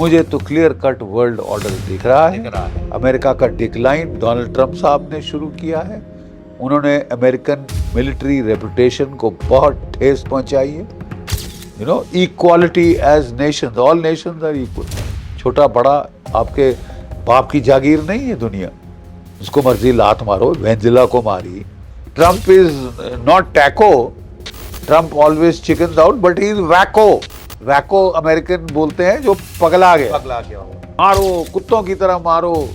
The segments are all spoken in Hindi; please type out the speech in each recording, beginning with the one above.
मुझे तो क्लियर कट वर्ल्ड ऑर्डर दिख रहा है। अमेरिका का डिक्लाइन डोनाल्ड ट्रंप साहब ने शुरू किया है। उन्होंने अमेरिकन मिलिट्री रेपुटेशन को बहुत ठेस पहुंचाई है। You know, equality as nations, all nations are equal. छोटा बड़ा आपके बाप की जागीर नहीं है दुनिया, जिसको मर्जी लात मारो। वेंजिला को मारी। Trump is not TACO, Trump always chickens out, but he is wacko. Wacko American बोलते हैं जो पगला गया। मारो, कुत्तों की तरह मारो,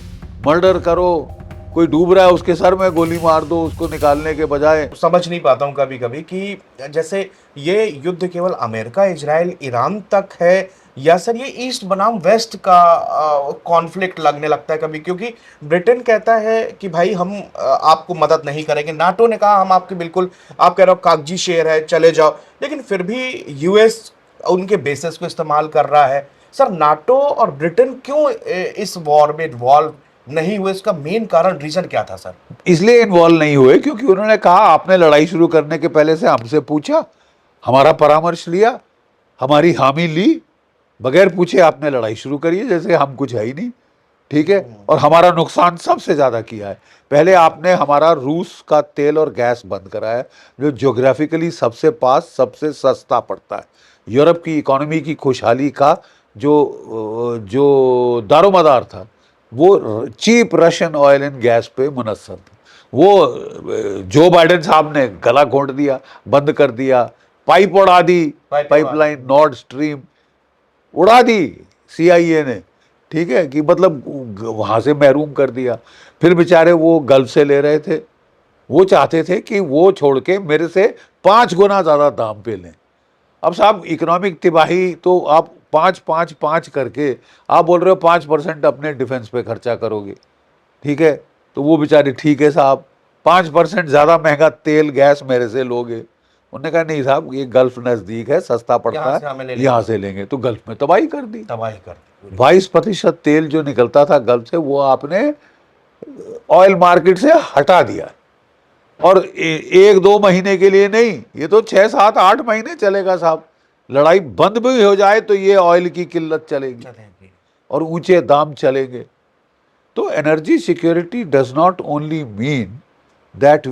मर्डर करो। कोई डूब रहा है उसके सर में गोली मार दो, उसको निकालने के बजाय। समझ नहीं पाता हूँ कभी कभी कि जैसे ये युद्ध केवल अमेरिका, इजराइल, ईरान तक है, या सर ये ईस्ट बनाम वेस्ट का कॉन्फ्लिक्ट लगने लगता है कभी, क्योंकि ब्रिटेन कहता है कि भाई हम आपको मदद नहीं करेंगे, नाटो ने कहा हम आपके बिल्कुल, आप कह रहे हो कागजी शेर है चले जाओ, लेकिन फिर भी यूएस उनके बेसिस को इस्तेमाल कर रहा है। सर नाटो और ब्रिटेन क्यों इस वॉर में इन्वॉल्व नहीं हुए, इसका मेन कारण, रीजन क्या था सर? इसलिए इन्वॉल्व नहीं हुए क्योंकि उन्होंने कहा आपने लड़ाई शुरू करने के पहले से हमसे पूछा, हमारा परामर्श लिया, हमारी हामी ली, बगैर पूछे आपने लड़ाई शुरू करी है, जैसे हम कुछ है ही नहीं। ठीक है, और हमारा नुकसान सबसे ज्यादा किया है। पहले आपने हमारा रूस का तेल और गैस बंद कराया, जो ज्योग्राफिकली सबसे पास, सबसे सस्ता पड़ता है। यूरोप की इकोनॉमी की खुशहाली का जो दारोमदार था वो cheap Russian oil and gas पे मुनस्सर था। वो जो बाइडेन साहब ने गला घोंट दिया, बंद कर दिया, पाइप उड़ा दी, पाइपलाइन नॉर्थ स्ट्रीम उड़ा दी CIA ने। ठीक है, कि मतलब वहां से महरूम कर दिया। फिर बेचारे वो गल्फ से ले रहे थे, वो चाहते थे कि वो छोड़ के मेरे से 5 गुना ज्यादा दाम पे लें। अब साहब इकोनॉमिक तिबाही तो आप 5 करके आप बोल रहे हो 5% अपने डिफेंस पे खर्चा करोगे। ठीक है, तो वो बेचारे ठीक है साहब 5% ज्यादा महंगा तेल गैस मेरे से लोगे। उन्होंने कहा नहीं साहब ये गल्फ नजदीक है, सस्ता पड़ता है, यहाँ से लेंगे। तो गल्फ में तबाही कर दी। 22% तेल जो निकलता था गल्फ से वो आपने ऑयल मार्केट से हटा दिया। और 1-2 महीने के लिए नहीं, ये तो 6-7-8 महीने चलेगा साहब। लड़ाई बंद भी हो जाए तो ये ऑयल की किल्लत चलेगी और ऊंचे दाम चलेंगे। तो energy security does not only mean that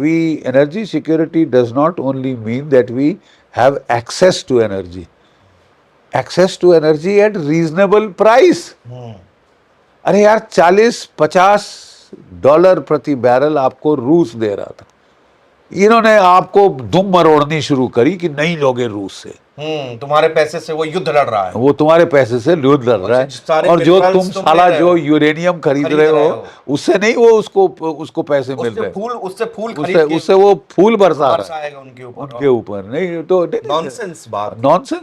energy security does not only mean that we have access to energy at reasonable price। अरे यार $40-50 प्रति बैरल आपको रूस दे रहा था, इन्होंने आपको दुम मरोड़नी शुरू करी कि नहीं लोगे रूस से, तुम्हारे पैसे से वो युद्ध लड़ रहा है, वो तुम्हारे पैसे से युद्ध लड़ रहा है। और जो तुम साला जो यूरेनियम खरीद रहे हो उससे नहीं, वो उसको पैसे मिल रहे हैं, उससे वो फूल बरसा रहा है उनके ऊपर। नहीं तो नॉनसेंस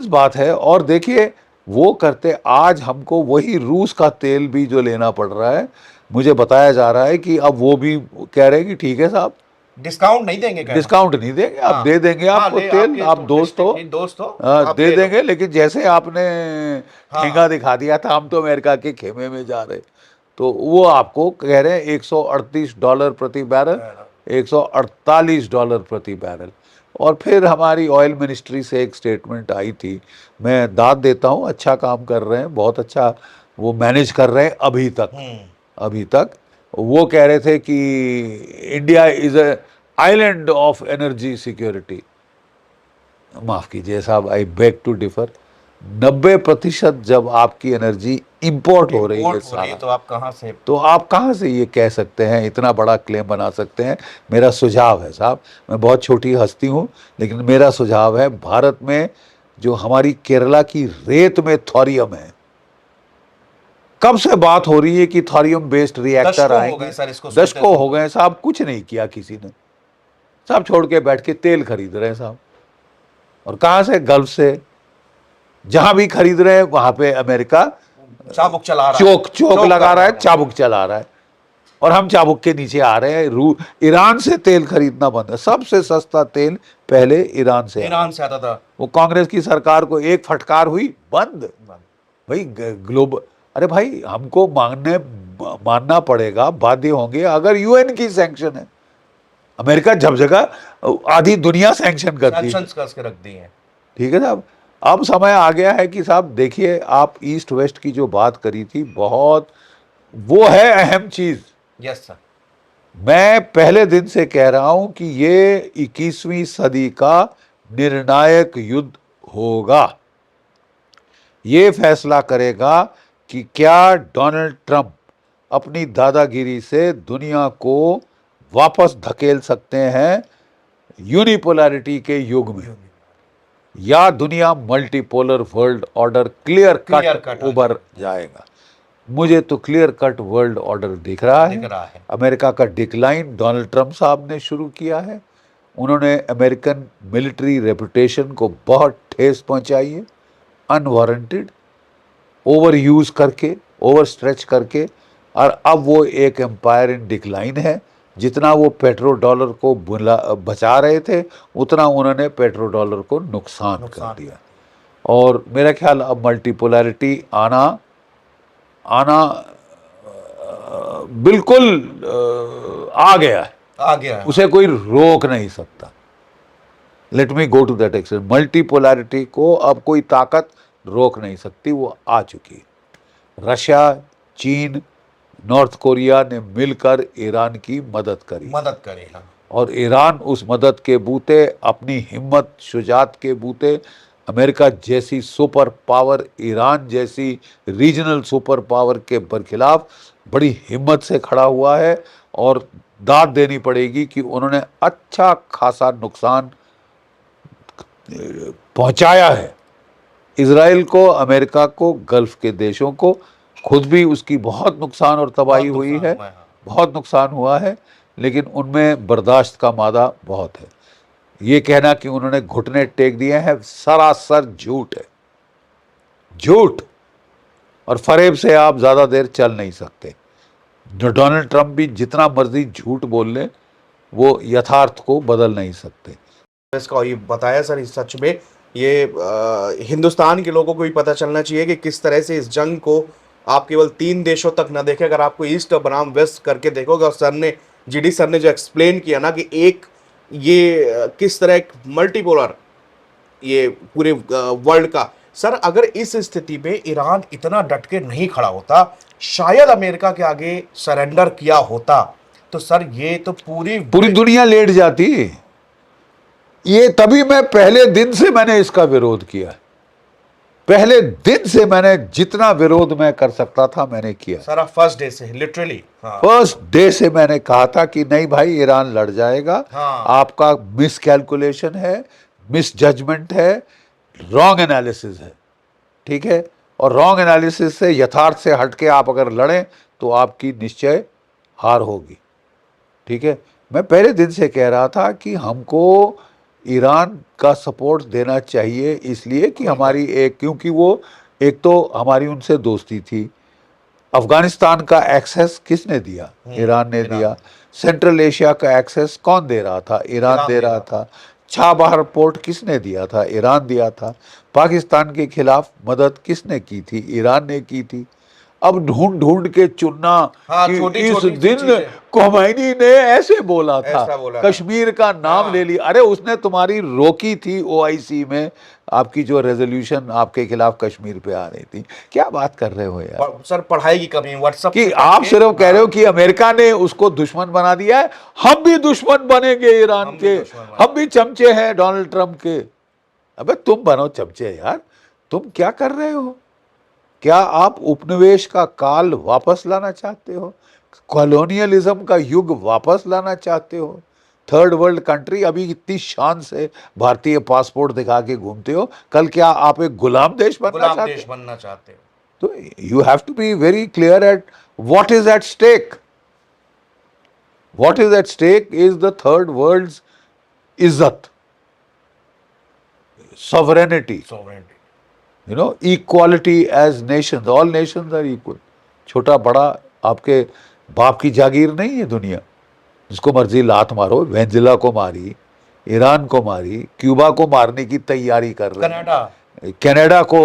बात है। और देखिए वो करते, आज हमको वही रूस का तेल भी जो लेना पड़ रहा है, मुझे बताया जा रहा है कि अब वो भी कह रहे हैं कि ठीक है साहब डिस्काउंट नहीं देंगे, आप दे देंगे आपको तेल, आप दोस्त हो दे देंगे, लेकिन जैसे आपने ठेंगा दिखा दिया था हम तो अमेरिका के खेमे में जा रहे, तो वो आपको कह रहे हैं $138 प्रति बैरल, $148 प्रति बैरल। और फिर हमारी ऑयल मिनिस्ट्री से एक स्टेटमेंट आई थी, मैं दाद देता हूँ, अच्छा काम कर रहे हैं, बहुत अच्छा वो मैनेज कर रहे हैं अभी तक। वो कह रहे थे कि India is a island of energy security. माफ कीजिए साहब, आई बेग टू डिफर। 90% जब आपकी एनर्जी इंपोर्ट हो रही है सारा, तो आप कहाँ से ये कह सकते हैं, इतना बड़ा क्लेम बना सकते हैं? मेरा सुझाव है साहब, मैं बहुत छोटी हस्ती हूँ, लेकिन मेरा सुझाव है, भारत में जो हमारी केरला की रेत में थोरियम है, कब से बात हो रही है कि थोरियम बेस्ड रिएक्टर आएंगे, दशकों हो गए साहब, कुछ नहीं किया किसी ने साहब, छोड़ के बैठ के तेल खरीद रहे हैं साहब। और कहां से? गल्फ से। जहां भी खरीद रहे हैं वहां पे अमेरिका चाबुक चला रहा है, चोक लगा रहा है, चाबुक चला रहा है, और हम चाबुक के नीचे आ रहे हैं। ईरान से तेल खरीदना बंद है। सबसे सस्ता तेल पहले ईरान से आता था। वो कांग्रेस की सरकार को एक फटकार हुई, बंद भाई ग्लोबल। अरे भाई हमको मानना पड़ेगा, बाध्य होंगे, अगर UN की सैंक्शन है। अमेरिका जब जगह आधी दुनिया सैंक्शन करती है, करके रख दी है। ठीक है साहब। अब समय आ गया है कि साहब देखिए, आप ईस्ट वेस्ट की जो बात करी थी, बहुत वो है अहम चीज। Yes sir. मैं पहले दिन से कह रहा हूं कि ये 21वीं सदी का निर्णायक युद्ध होगा। ये फैसला करेगा कि क्या डोनाल्ड ट्रंप अपनी दादागिरी से दुनिया को वापस धकेल सकते हैं यूनिपोलैरिटी के युग में, या दुनिया multipolar world order clear Clear cut cut उभर जाएगा। मुझे तो क्लियर कट वर्ल्ड ऑर्डर दिख रहा दिख है। रहा है। अमेरिका का डिक्लाइन डोनाल्ड ट्रंप साहब ने शुरू किया है। उन्होंने अमेरिकन मिलिट्री रेपुटेशन को बहुत ठेस पहुंचाई है, अनवारंटेड, ओवर यूज करके, ओवर स्ट्रेच करके, और अब वो एक एम्पायर इन डिक्लाइन है। जितना वो पेट्रो डॉलर को बचा रहे थे, उतना उन्होंने पेट्रो डॉलर को नुकसान कर दिया। और मेरा ख्याल अब मल्टीपोलैरिटी आना आना बिल्कुल आ गया है, आ गया है। उसे कोई रोक नहीं सकता। Let me go to that extent. Multipolarity को अब कोई ताकत रोक नहीं सकती, वो आ चुकी है। रशिया, चीन, नॉर्थ कोरिया ने मिलकर ईरान की मदद करी, हाँ। और ईरान उस मदद के बूते, अपनी हिम्मत शुजात के बूते, अमेरिका जैसी सुपर पावर ईरान जैसी रीजनल सुपर पावर के बरखिलाफ बड़ी हिम्मत से खड़ा हुआ है। और दाद देनी पड़ेगी कि उन्होंने अच्छा खासा नुकसान पहुंचाया है इजराइल को, अमेरिका को, गल्फ के देशों को। खुद भी उसकी बहुत नुकसान और तबाही हुई है, बहुत नुकसान हुआ है, लेकिन उनमें बर्दाश्त का मादा बहुत है। ये कहना कि उन्होंने घुटने टेक दिए हैं, सरासर झूठ है, झूठ। और फरेब से आप ज़्यादा देर चल नहीं सकते। जो डोनाल्ड ट्रंप भी जितना मर्जी झूठ बोल ले, वो यथार्थ को बदल नहीं सकते। इसका ये बताया सर, इस सच में ये हिंदुस्तान के लोगों को भी पता चलना चाहिए कि किस तरह से इस जंग को आप केवल 3 देशों तक ना देखें। अगर आपको ईस्ट बनाम वेस्ट करके देखोगे, और सर ने, जीडी सर ने जो एक्सप्लेन किया ना कि एक ये किस तरह एक मल्टीपोलर ये पूरे वर्ल्ड का, सर अगर इस स्थिति में ईरान इतना डट के नहीं खड़ा होता, शायद अमेरिका के आगे सरेंडर किया होता, तो सर ये तो पूरी दुनिया लेट जाती। ये तभी मैं पहले दिन से मैंने इसका विरोध किया। पहले दिन से मैंने जितना विरोध मैं कर सकता था मैंने किया। सर फर्स्ट डे से लिटरली, फर्स्ट डे से मैंने कहा था कि नहीं भाई, ईरान लड़ जाएगा। आपका मिस कैलकुलेशन है, मिस जजमेंट है, रॉन्ग एनालिसिस है, ठीक है। और रॉन्ग एनालिसिस से, यथार्थ से हटके आप अगर लड़ें तो आपकी निश्चय हार होगी, ठीक है। मैं पहले दिन से कह रहा था कि हमको ईरान का सपोर्ट देना चाहिए, इसलिए कि हमारी एक, क्योंकि वो एक तो हमारी उनसे दोस्ती थी। अफगानिस्तान का एक्सेस किसने दिया? ईरान ने दिया। सेंट्रल एशिया का एक्सेस कौन दे रहा था? ईरान दे रहा था। छाबहार पोर्ट किसने दिया था? ईरान दिया था। पाकिस्तान के खिलाफ मदद किसने की थी? ईरान ने की थी। अब ढूंढ ढूंढ के चुनना कि इस दिन खोमैनी ने ऐसे बोला था, कश्मीर का नाम ले लिया। अरे उसने तुम्हारी रोकी थी ओआईसी में, आपकी जो रेजोल्यूशन आपके खिलाफ कश्मीर पे आ रही थी। क्या बात कर रहे हो यार? सर पढ़ाई की कमी, व्हाट्सएप कि आप सिर्फ कह रहे हो कि अमेरिका ने उसको दुश्मन बना दिया है। हम भी दुश्मन बनेंगे ईरान के, हम भी चमचे हैं डोनाल्ड ट्रंप के। अबे तुम बनो चमचे यार, तुम क्या कर रहे हो? क्या आप उपनिवेश का काल वापस लाना चाहते हो? कॉलोनियलिज्म का युग वापस लाना चाहते हो? थर्ड वर्ल्ड कंट्री, अभी इतनी शान से भारतीय पासपोर्ट दिखा के घूमते हो, कल क्या आप एक गुलाम देश बनना चाहते हो? तो you have to be very clear at what is at stake. What is at stake is the third world's इज्जत, sovereignty, you know, equality as nations, all nations are equal. छोटा बड़ा आपके बाप की जागीर नहीं है दुनिया। जिसको मर्जी लात मारो। वेनेजुला को मारी, ईरान को मारी, क्यूबा को मारने की तैयारी कर रहे हैं, कनाडा को,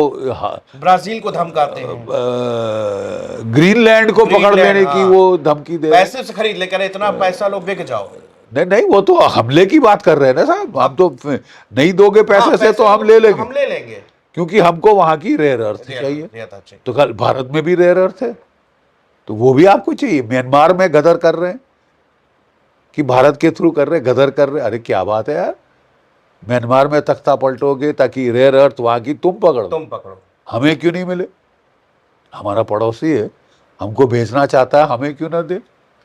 ब्राजील को धमकाते हैं, ग्रीनलैंड को पकड़ लेने की वो धमकी दे, पैसे से खरीद लेकर इतना पैसा लो बिक जाओ। नहीं नहीं, वो तो हमले की बात कर रहे हैं ना साहब। हम तो नहीं दोगे पैसे से तो हम ले लेंगे। क्योंकि हमको वहां की रेयर अर्थ चाहिए। तो कल भारत में भी रेयर अर्थ है, तो वो भी आपको चाहिए। म्यांमार में गदर कर रहे हैं कि भारत के थ्रू कर रहे हैं, गदर कर रहे हैं। अरे क्या बात है यार, म्यांमार में तख्ता पलटोगे ताकि रेयर अर्थ वहां की तुम पकड़ो, हमें क्यों नहीं मिले? हमारा पड़ोसी है, हमको भेजना चाहता है, हमें क्यों ना दे?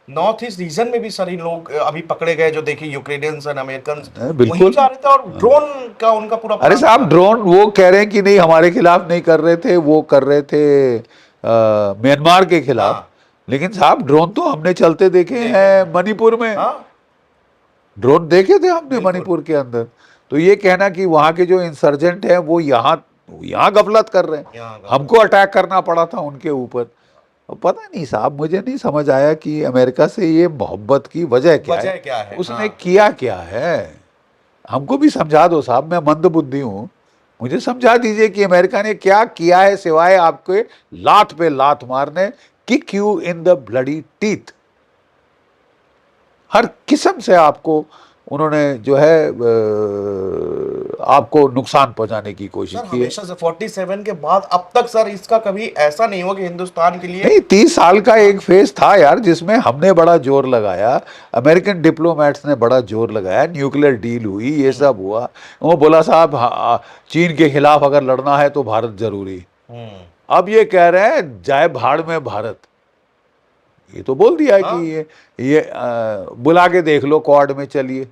नॉर्थ ईस्ट रीजन में भी सारे लोग अभी पकड़े गए, जो देखिए यूक्रेनियंस एंड अमेरिकन बिल्कुल। वहीं जा रहे थे, और ड्रोन का उनका पूरा अरे प्लान साहब, था। ड्रोन वो कह रहे हैं कि नहीं हमारे खिलाफ नहीं कर रहे थे, वो कर रहे थे म्यांमार के खिलाफ। हाँ। लेकिन साहब ड्रोन तो हमने चलते देखे हैं मणिपुर में, हाँ, ड्रोन देखे थे हमने बिल्कुल। मणिपुर के अंदर। तो ये कहना कि वहां के जो इंसर्जेंट हैं वो यहाँ गफलत कर रहे हैं, यहाँ गफलत। हमको अटैक करना पड़ा था उनके ऊपर। अब पता नहीं साहब, मुझे नहीं समझ आया कि अमेरिका से ये मोहब्बत की वजह क्या वजह है, क्या है? उसने हाँ। किया क्या है? हमको भी समझा दो साहब, मैं मंद बुद्धि हूँ, मुझे समझा दीजिए कि अमेरिका ने क्या किया है सिवाय आपके लात पे लात मारने, kick you in the bloody teeth. हर किस्म से आपको उन्होंने जो है आपको नुकसान पहुंचाने की कोशिश सर की है। हमेशा से 47 के बाद अब तक सर इसका कभी ऐसा नहीं हुआ कि हिंदुस्तान के लिए नहीं, 30 साल का एक फेज था यार जिसमें हमने बड़ा जोर लगाया, अमेरिकन डिप्लोमेट्स ने बड़ा जोर लगाया, न्यूक्लियर डील हुई, ये सब हुआ। वो बोला साहब चीन के खिलाफ अगर लड़ना है तो भारत जरूरी। अब ये कह रहे हैं जाए भाड़ में भारत। ये तो बोल दिया है हाँ। कि ये बुला के देख लो, क्वाड में चलिए।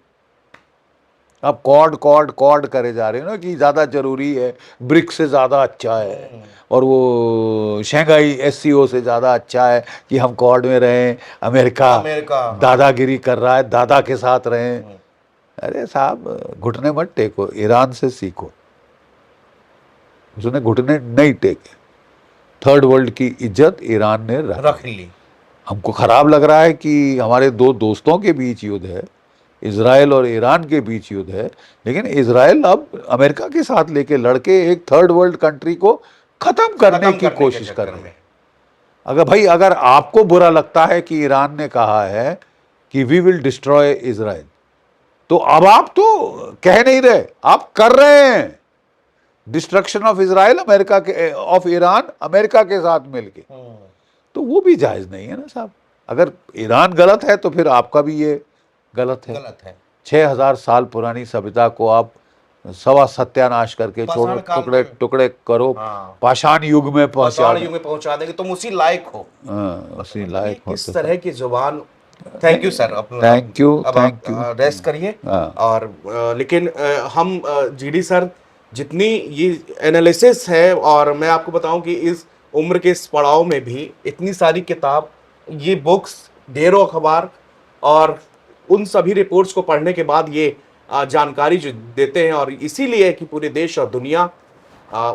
अब कॉर्ड कॉर्ड कॉर्ड करे जा रहे हो ना कि ज़्यादा जरूरी है, ब्रिक्स से ज़्यादा अच्छा है, और वो शंघाई एससीओ से ज़्यादा अच्छा है कि हम कॉर्ड में रहें। अमेरिका हाँ। दादागिरी कर रहा है, दादा के साथ रहें। अरे साहब घुटने मत टेको, ईरान से सीखो। उसने घुटने नहीं टेके, थर्ड वर्ल्ड की इज्जत ईरान ने रख ली। हमको खराब लग रहा है कि हमारे दो दोस्तों के बीच युद्ध है, इजराइल और ईरान के बीच युद्ध है, लेकिन इजराइल अब अमेरिका के साथ लेके लड़के एक थर्ड वर्ल्ड कंट्री को खत्म करने की कोशिश कर रहे हैं। अगर आपको बुरा लगता है कि ईरान ने कहा है कि वी विल डिस्ट्रॉय इजराइल, तो अब आप तो कह नहीं रहे, आप कर रहे हैं डिस्ट्रक्शन ऑफ इजराइल, अमेरिका के ऑफ ईरान अमेरिका के साथ मिलके। तो वो भी जायज नहीं है ना साहब। अगर ईरान गलत है तो फिर आपका भी ये गलत है। 6000 साल पुरानी सभ्यता को आप सवा सत्यानाश करके छोड़ो, टुकड़े टुकड़े करो, पाषाण युग में पहुंचा देंगे, तुम उसी लायक हो। उसी लायक हो। किस तरह की जुबान। Thank you sir, thank you, thank you. Rest करिए। और लेकिन हम जीडी सर जितनी ये एनालिसिस है, और मैं आपको बताऊं कि इस उम्र के इस पड़ाव में भी इतनी सारी किताब, ये बुक्स, ढेरों अखबार, और उन सभी रिपोर्ट्स को पढ़ने के बाद ये जानकारी जो देते हैं, और इसीलिए कि पूरे देश और दुनिया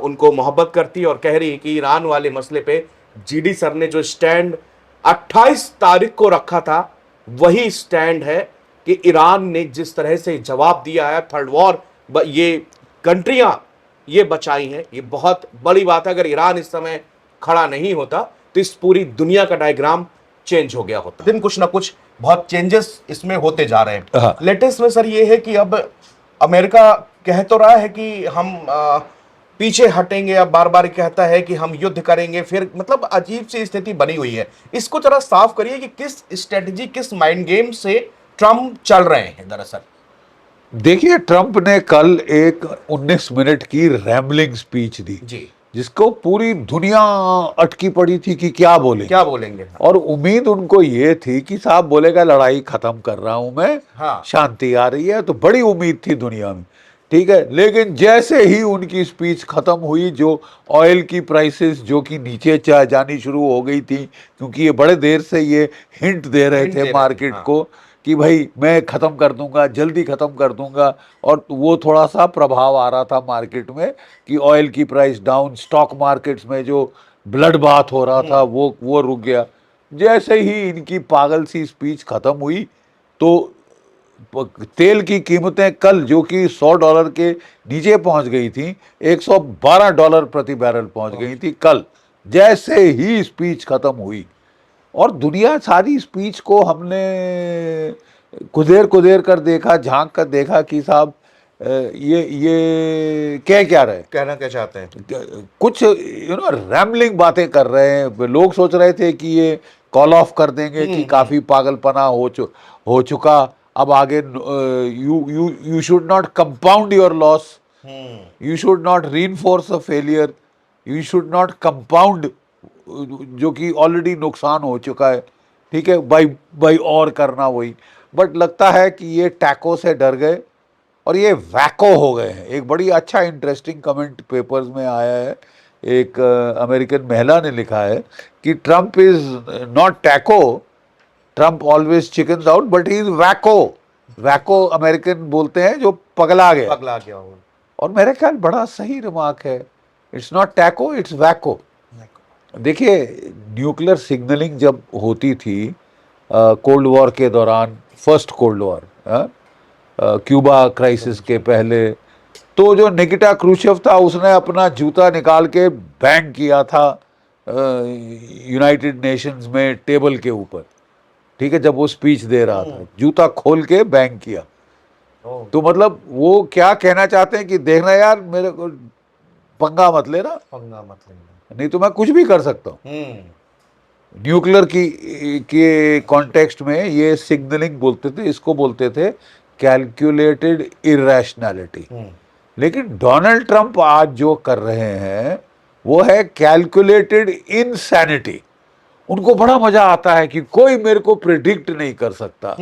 उनको मोहब्बत करती है और कह रही है कि ईरान वाले मसले पे जीडी सर ने जो स्टैंड 28 तारीख को रखा था, वही स्टैंड है कि ईरान ने जिस तरह से जवाब दिया है, थर्ड वॉर ये कंट्रियां ये बचाई हैं, ये बहुत बड़ी बात है। अगर ईरान इस समय खड़ा नहीं होता तो इस पूरी दुनिया का डायग्राम चेंज हो गया होता। दिन कुछ ना कुछ बहुत चेंजेस इसमें होते जा रहे हैं। लेटेस्ट में सर ये है कि अब अमेरिका कह तो रहा है कि हम पीछे हटेंगे, अब बार बार कहता है कि हम युद्ध करेंगे, फिर मतलब अजीब सी स्थिति बनी हुई है। इसको जरा साफ करिए कि किस स्ट्रेटजी, किस माइंड गेम से ट्रम्प चल रहे हैं दरअसल। देखिए, ट्रंप ने कल एक 19 मिनट की रैम्बलिंग स्पीच दी जी, जिसको पूरी दुनिया अटकी पड़ी थी कि क्या बोलेंगे। और उम्मीद उनको ये थी कि साहब बोलेगा लड़ाई खत्म कर रहा हूं मैं, शांति आ रही है, तो बड़ी उम्मीद थी दुनिया में, ठीक है। लेकिन जैसे ही उनकी स्पीच खत्म हुई, जो ऑयल की प्राइसेस जो कि नीचे जानी शुरू हो गई थी, क्योंकि ये बड़े देर से ये हिंट दे रहे थे मार्केट को कि भाई मैं ख़त्म कर दूंगा, जल्दी ख़त्म कर दूंगा, और वो थोड़ा सा प्रभाव आ रहा था मार्केट में कि ऑयल की प्राइस डाउन, स्टॉक मार्केट्स में जो ब्लड बाथ हो रहा था वो रुक गया। जैसे ही इनकी पागल सी स्पीच ख़त्म हुई तो तेल की कीमतें कल जो कि $100 के नीचे पहुंच गई थी, $112 प्रति बैरल पहुंच गई थी कल, जैसे ही स्पीच ख़त्म हुई। और दुनिया सारी स्पीच को हमने कुदेर कुदेर कर देखा, झांक कर देखा कि साहब ये कह क्या रहे हैं? कहना क्या चाहते हैं? कुछ रैमलिंग बातें कर रहे हैं। लोग सोच रहे थे कि ये कॉल ऑफ कर देंगे कि काफी पागलपना हो चुका, अब आगे you you you should not compound your loss, you should not reinforce a failure, you should not compound जो कि ऑलरेडी नुकसान हो चुका है, ठीक है, बाई बाई और करना वही। बट लगता है कि ये टैको से डर गए और ये वैको हो गए हैं। एक बड़ी अच्छा इंटरेस्टिंग कमेंट पेपर्स में आया है, एक अमेरिकन महिला ने लिखा है कि Trump is not TACO, Trump always chickens out, but he is wacko. Wacko American बोलते हैं जो पगला गया। पगला गया हो। और मेरे ख्याल बड़ा सही रिमार्क है, इट्स नॉट टैको, इट्स वैको। देखिए, न्यूक्लियर सिग्नलिंग जब होती थी कोल्ड वॉर के दौरान, first cold war, Cuba crisis के पहले, तो जो निकिटा क्रूशेव था उसने अपना जूता निकाल के बैंग किया था यूनाइटेड नेशंस में टेबल के ऊपर, ठीक है, जब वो स्पीच दे रहा था जूता खोल के बैंग किया। ओह, तो मतलब वो क्या कहना चाहते हैं कि देखना यार, मेरे को पंगा मत लेना, पंगा मत लेना। नहीं तो मैं कुछ भी कर सकता हूँ। न्यूक्लियर की के कॉन्टेक्स्ट में ये सिग्नलिंग बोलते थे, इसको बोलते थे कैलकुलेटेड इरेशनैलिटी। लेकिन डोनाल्ड ट्रंप आज जो कर रहे हैं वो है कैलकुलेटेड इनसैनिटी। उनको बड़ा मजा आता है कि कोई मेरे को प्रिडिक्ट नहीं कर सकता।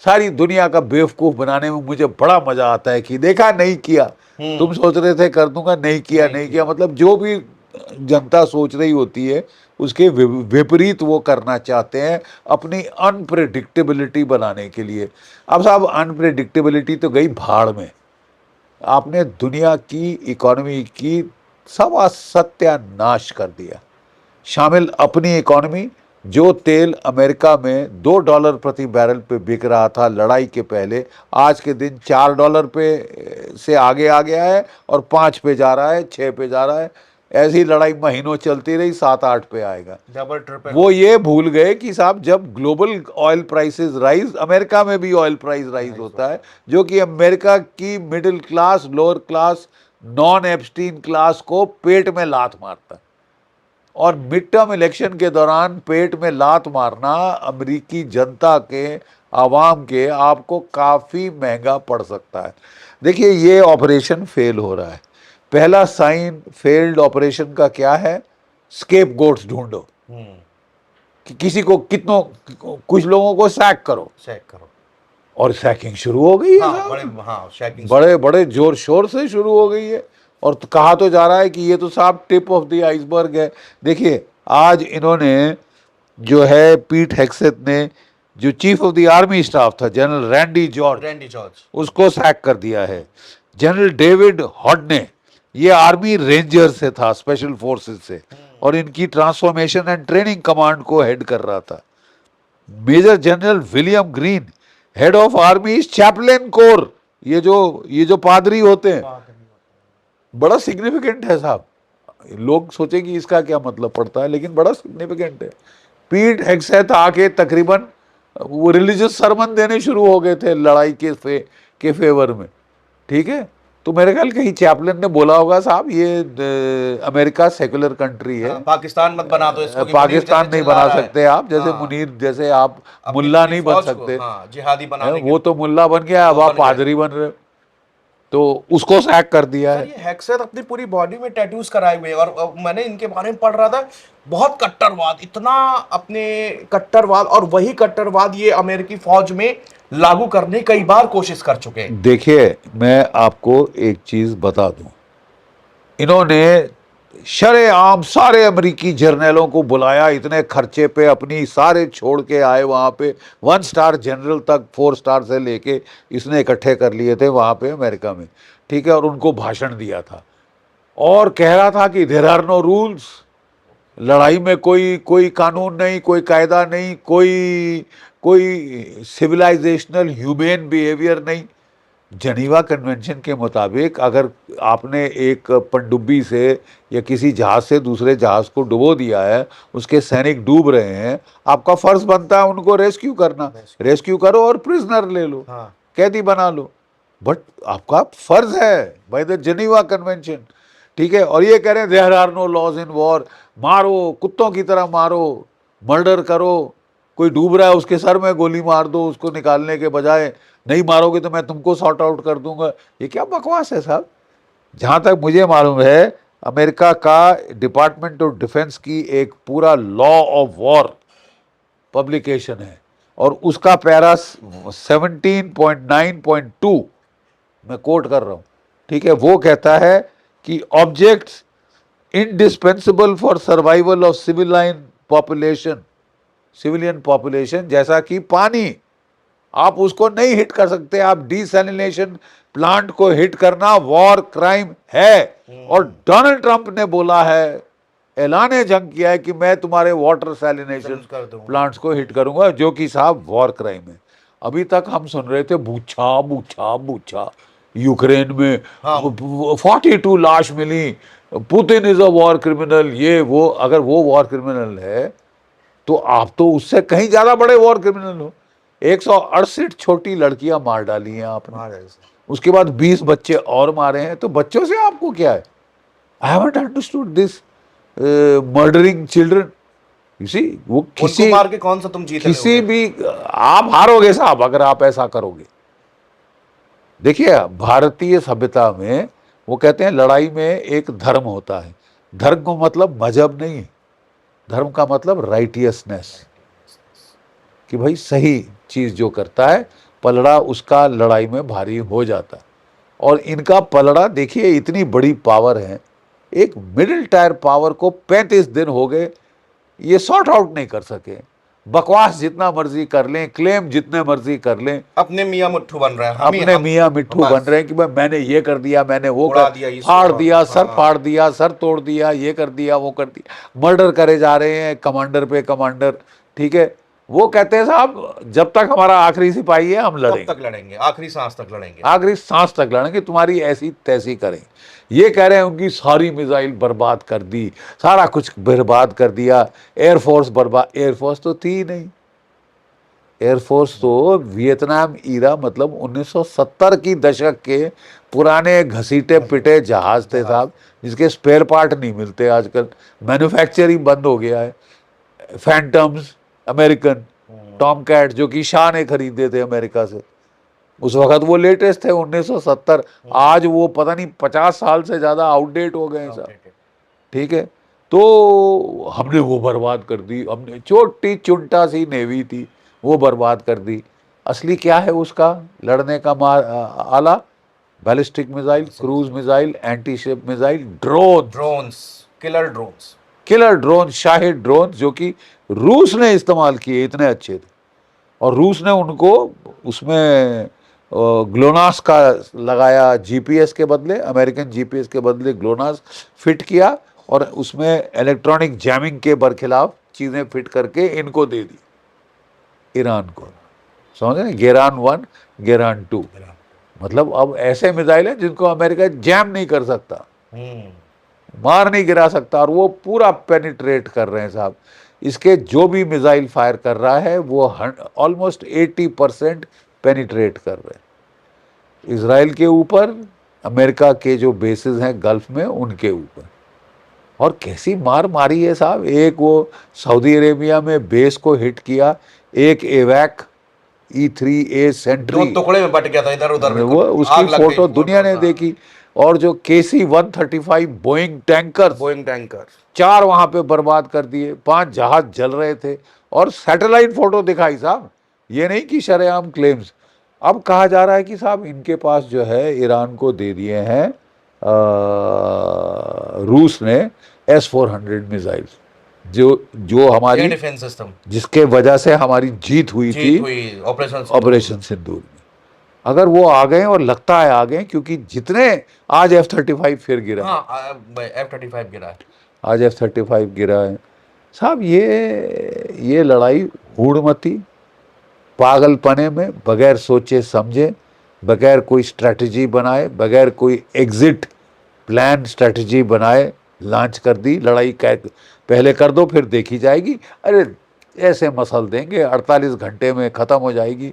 सारी दुनिया का बेवकूफ बनाने में मुझे बड़ा मजा आता है कि देखा, नहीं किया, तुम सोच रहे थे कर दूंगा, नहीं किया, नहीं किया। मतलब जो भी जनता सोच रही होती है उसके विपरीत वो करना चाहते हैं अपनी अनप्रेडिक्टेबिलिटी बनाने के लिए। अब साहब, अनप्रेडिक्टेबिलिटी तो गई भाड़ में। आपने दुनिया की इकोनॉमी की सवा सत्यानाश कर दिया, शामिल अपनी इकोनॉमी। जो तेल अमेरिका में $2 प्रति बैरल पे बिक रहा था लड़ाई के पहले, आज के दिन $4 पे से आगे आ गया है और 5 पे जा रहा है, 6 पे जा रहा है। ऐसी लड़ाई महीनों चलती रही, 7-8 पे आएगा। Double triple. वो ये भूल गए कि साहब, जब global oil prices rise, America में भी ऑयल प्राइस राइज होता है, जो कि अमेरिका की middle class, lower class, non Epstein class को पेट में लात मारता है। और मिड टर्म इलेक्शन के दौरान पेट में लात मारना अमेरिकी जनता के, आवाम के, आपको काफ़ी महंगा पड़ सकता है। देखिए, ये ऑपरेशन फेल हो रहा है। पहला साइन फेल्ड ऑपरेशन का क्या है? स्केप गोट्स ढूंढो कि किसी को, कितनों, कुछ लोगों को सैक करो, चेक करो। और सैकिंग शुरू हो गई है हाँ, साहब। शैकिंग। बड़े बड़े जोर शोर से शुरू हो गई है। और तो कहा तो जा रहा है कि ये तो साहब टिप ऑफ द आइसबर्ग है। देखिए, आज इन्होंने जो है, पीट हेग्सेथ ने, जो chief of the army staff था, जनरल रैंडी जॉर्ज, उसको सैक कर दिया है। जनरल डेविड हॉडने, ये आर्मी रेंजर से था, स्पेशल फोर्सेस से, और इनकी ट्रांसफॉर्मेशन एंड ट्रेनिंग कमांड को हेड कर रहा था। Major general William Green, head of army chaplain corps, ये जो पादरी होते हैं, बड़ा सिग्निफिकेंट है साहब। लोग सोचेंगे इसका क्या मतलब पड़ता है, लेकिन बड़ा सिग्निफिकेंट है। पीट हेग्सेथ आके तकरीबन वो रिलीजियस सरमन देने शुरू हो गए थे लड़ाई के फेवर में, ठीक है। तो मेरे ख्याल कहीं चैपलिन ने बोला होगा, साहब ये अमेरिका सेकुलर कंट्री है, पाकिस्तान मत बना दो इसको, कि मुनीर पाकिस्तान जैसे नहीं चिल्ला बना रहा है। सकते आप, जैसे हाँ, मुनीर जैसे आप अपनी मुल्ला पूरी नहीं बन फौज को, सकते, जिहादी बनाने के वो तो मुल्ला बन गया, अब वो आप बन गया। पादरी बन रहे हो। तो उसको सैक कर दिया सर, है। ये हेक्सेथ अपनी पूरी बॉडी में टैटूज कराए हुए हैं, और मैंने इनके बारे में पढ़ रहा था, बहुत कट्टरवाद, इतना अपने कट्टरवाद, और वही कट्टरवाद ये अमेरिकी फौज में लागू करने की कई बार कोशिश कर चुके हैं। देखिए, मैं आपको एक चीज बता दूं, इन्होंने शरेआम सारे अमेरिकी जर्नलों को बुलाया, इतने खर्चे पे अपनी सारे छोड़ के आए वहाँ पे, 1 स्टार जनरल तक 4 स्टार से लेके इसने इकट्ठे कर लिए थे वहाँ पे अमेरिका में, ठीक है, और उनको भाषण दिया था और कह रहा था कि देयर आर नो रूल्स, लड़ाई में कोई कोई कानून नहीं, कोई कायदा नहीं, कोई कोई सिविलाइजेशनल ह्यूमेन बिहेवियर नहीं। जनीवा कन्वेंशन के मुताबिक अगर आपने एक पनडुब्बी से या किसी जहाज से दूसरे जहाज को डुबो दिया है, उसके सैनिक डूब रहे हैं, आपका फर्ज बनता है उनको रेस्क्यू करना। रेस्क्यू करो और प्रिजनर ले लो, हाँ। कैदी बना लो। बट आपका फर्ज है बाय द जेनीवा कन्वेंशन, ठीक है। और ये कह रहे हैं there are no laws in war, मारो कुत्तों की तरह मारो, मर्डर करो, कोई डूब रहा है उसके सर में गोली मार दो उसको निकालने के बजाय, नहीं मारोगे तो मैं तुमको सॉर्ट आउट कर दूंगा। ये क्या बकवास है साहब। जहाँ तक मुझे मालूम है अमेरिका का डिपार्टमेंट ऑफ डिफेंस की एक पूरा लॉ ऑफ वॉर पब्लिकेशन है और उसका पैरा 17.9.2 मैं कोट कर रहा हूँ, ठीक है, वो कहता है कि objects indispensable for survival of civilian population जैसा कि पानी, आप उसको नहीं हिट कर सकते। आप डिसैलिनेशन प्लांट को हिट करना वॉर क्राइम है। और डोनाल्ड ट्रंप ने बोला है, ऐलान जंग किया है कि मैं तुम्हारे वाटर सैलिनेशन कर दूंगा। प्लांट्स को हिट करूंगा, जो कि साहब वॉर क्राइम है। अभी तक हम सुन रहे थे बूछा बूछा बूछा, यूक्रेन में हाँ। 42 लाश मिली, Putin is a war criminal, ये वो। अगर वो वॉर क्रिमिनल है तो आप तो उससे कहीं ज्यादा बड़े वॉर क्रिमिनल हो। 168 छोटी लड़कियां मार डाली हैं आपने, हाँ जैसे उसके बाद 20 बच्चे और मारे हैं, तो बच्चों से आपको क्या है? I haven't understood this murdering children. You see, वो उनको किसी मार के कौन सा तुम जीत किसी लोगे? भी आप हारोगे साहब अगर आप ऐसा करोगे। देखिए भारतीय सभ्यता में वो कहते हैं लड़ाई में एक धर्म होता है। धर्म का मतलब मजहब नहीं है, धर्म का मतलब राइटियसनेस, कि भाई सही चीज जो करता है पलड़ा उसका लड़ाई में भारी हो जाता है। और इनका पलड़ा देखिए, इतनी बड़ी पावर है, एक मिडिल टायर पावर को 35 दिन हो गए ये सॉर्ट आउट नहीं कर सके। बकवास जितना मर्जी कर लें, क्लेम जितने मर्जी कर लें, अपने मियाँ मुट्ठू बन रहे हैं, हम ही अपने हम मियाँ मिट्ठू बन बस रहे हैं कि भाई मैंने ये कर दिया, मैंने वो उड़ा कर दिया इसको, फाड़ दिया, सर हाँ। फाड़ दिया, सर तोड़ दिया, ये कर दिया, वो कर दिया, मर्डर करे जा रहे हैं कमांडर पे कमांडर, ठीक है। वो कहते हैं साहब जब तक हमारा आखिरी सिपाही है हम तब लड़ेंगे, तक लड़ेंगे, आखिरी सांस तक लड़ेंगे। आखिरी सांस तक लड़ेंगे, तुम्हारी ऐसी तैसी करें। ये कह रहे हैं उनकी सारी मिसाइल बर्बाद कर दी, सारा कुछ बर्बाद कर दिया, एयरफोर्स बर्बाद। एयरफोर्स तो थी ही नहीं, एयरफोर्स तो वियतनाम ईरा मतलब 1970 की दशक के पुराने घसीटे पिटे जहाज थे साहब, जिसके स्पेयर पार्ट नहीं मिलते आजकल, मैन्युफैक्चरिंग बंद हो गया है। फैंटम्स अमेरिकन, टॉम कैट जो कि शाह ने खरीदे थे अमेरिका से, उस वक्त वो लेटेस्ट थे 1970। आज वो पता नहीं 50 साल से ज़्यादा आउटडेट हो गए हैं साहब, ठीक है। तो हमने वो बर्बाद कर दी, हमने छोटी चुनटा सी नेवी थी वो बर्बाद कर दी। असली क्या है उसका लड़ने का आला? Ballistic missile, cruise missile, anti ship missile, drone, drones, killer drones. Killer drone, Shahid drone, जो कि रूस ने इस्तेमाल किए, इतने अच्छे थे। और रूस ने उनको उसमें ग्लोनास का लगाया जीपीएस के बदले, अमेरिकन जीपीएस के बदले ग्लोनास फिट किया और उसमें इलेक्ट्रॉनिक जैमिंग के बरखिलाफ चीज़ें फिट करके इनको दे दी ईरान को। समझ रहे? गेरान 1, गेरान 2, मतलब अब ऐसे मिसाइल हैं जिनको अमेरिका जैम नहीं कर सकता, मार नहीं गिरा सकता, और वो पूरा पेनिट्रेट कर रहे हैं साहब। इसके जो भी मिसाइल फायर कर रहा है वो ऑलमोस्ट 80% पेनिट्रेट कर रहे हैं इसराइल के ऊपर, अमेरिका के जो बेसिस हैं गल्फ में उनके ऊपर। और कैसी मार मारी है साहब। एक वो सऊदी अरेबिया में बेस को हिट किया, एक एवैक E3A दो सेंट्री, टुकड़े में बट गया था इधर उधर, वो उसकी आग लग गई फोटो दुनिया ने देखी। और जो KC-135 Boeing tanker, Boeing tanker 4 वहां पे बर्बाद कर दिए, 5 जहाज जल रहे थे, और सैटेलाइट फोटो दिखाई साहब, ये नहीं कि शरेआम क्लेम्स। अब कहा जा रहा है कि साहब इनके पास जो है ईरान को दे दिए हैं रूस ने S-400 मिसाइल्स, जो जो हमारी डिफेंस सिस्टम, जिसके वजह से हमारी जीत हुई थी जीत हुई ऑपरेशन ऑपरेशन सिंदूर में। अगर वो आ गए, और लगता है आ गए, क्योंकि जितने आज F-35 फिर गिरा, हाँ F-35 गिरा है। आज F-35 गिरा है साहब। ये लड़ाई हूड़मती पागलपने में, बगैर सोचे समझे, बगैर कोई स्ट्रैटेजी बनाए, बगैर कोई एग्जिट प्लान स्ट्रैटेजी बनाए लॉन्च कर दी लड़ाई। पहले कर दो फिर देखी जाएगी, अरे ऐसे मसल देंगे 48 घंटे में ख़त्म हो जाएगी।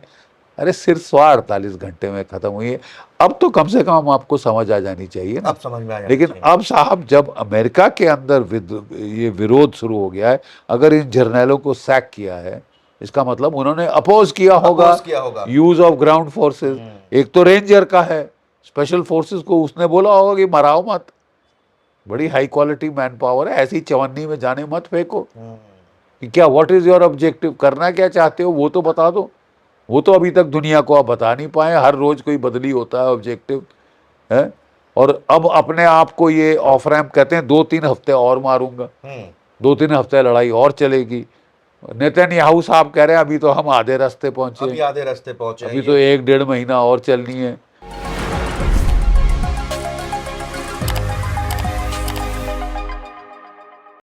अरे सिर्फ 148 घंटे में खत्म हुई है। अब तो कम से कम आपको समझ आ जानी चाहिए ना। अब समझ में आ जाना लेकिन चाहिए। अब साहब जब अमेरिका के अंदर ये विरोध शुरू हो गया है, अगर इन जर्नैलों को सैक किया है, इसका मतलब उन्होंने अपोज किया होगा अपोज किया होगा। Use of ground forces. एक तो रेंजर का है, स्पेशल फोर्सेस को उसने बोला होगा कि मराओ मत, बड़ी हाई क्वालिटी मैन पावर है, ऐसी चवन्नी में जाने मत फेंको। कि क्या व्हाट इज योर ऑब्जेक्टिव, करना क्या चाहते हो वो तो बता दो। वो तो अभी तक दुनिया को आप बता नहीं पाए, हर रोज कोई बदली होता है ऑब्जेक्टिव है। और अब अपने आप को ये ऑफ रैम्प कहते हैं, 2-3 हफ्ते और मारूंगा, 2-3 हफ्ते लड़ाई और चलेगी। नेतन्याहू साहब कह रहे हैं अभी तो हम आधे रास्ते पहुंचे अभी हैं, आधे रास्ते पहुंचे हैं अभी तो ये। 1-1.5 महीना और चलनी है।